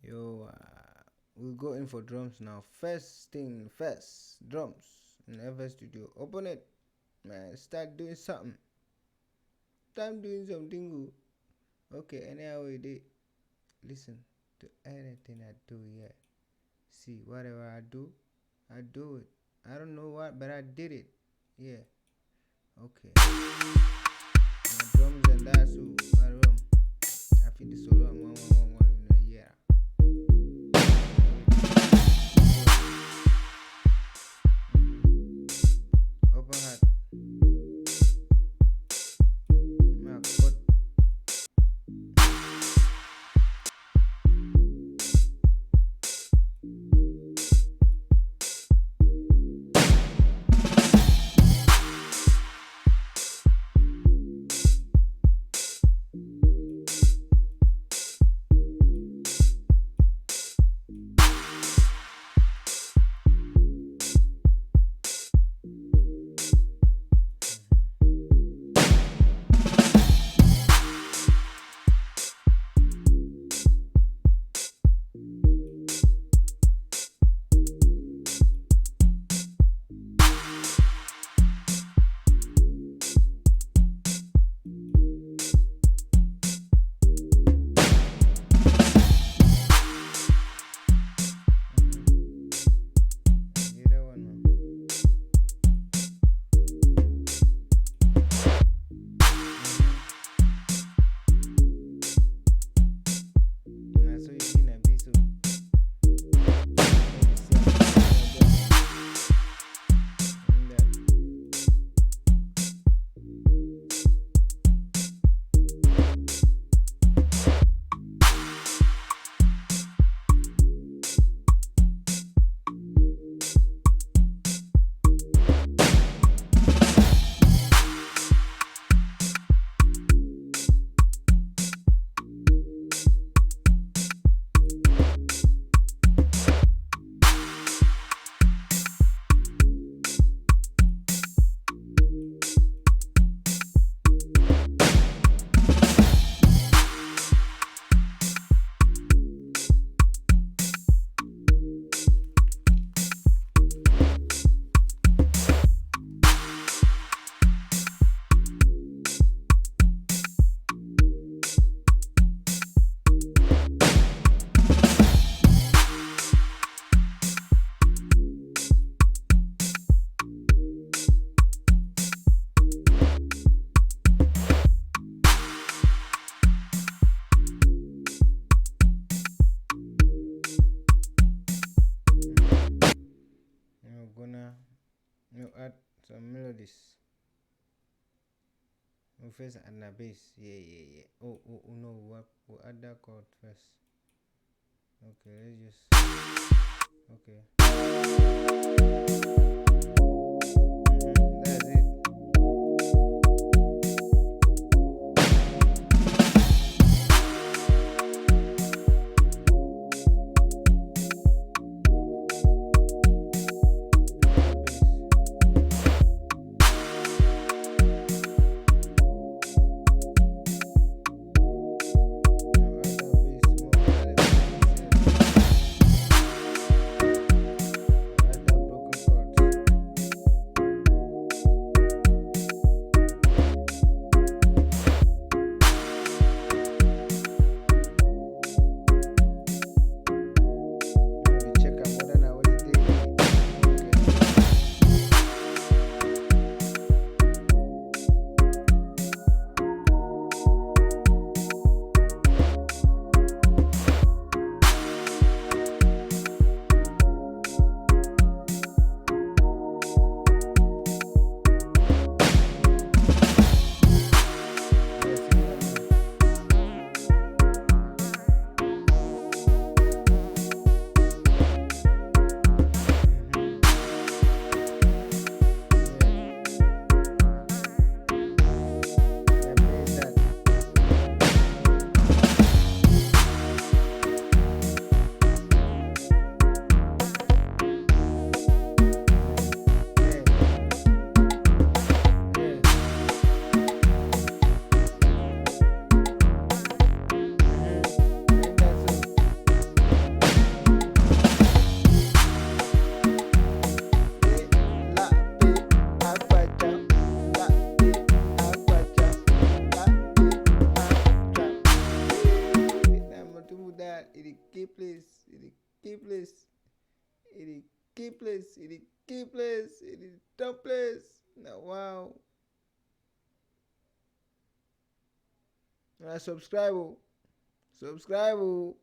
Yo, we'll go in for drums now. First thing first, drums in FL Studio. Open it, man. Start doing something. Time doing something good. Okay, anyhow we did. Listen to anything I do, yeah. See, whatever I do it. I don't know what, but I did it. Yeah. Okay. My drums and that's who. My room. I feel the solo. One in a year. Open heart. My foot. You that one, man. Nah, so you see, na be so. We're gonna add some melodies. We first add the bass. Yeah. Oh no, we'll add that chord first. Okay, let's just. Okay. That's it. Add that broken chord. God, it is key place. It is key place. It is key place. It is key place. It is top place. Now, wow. Subscribe. Subscribe.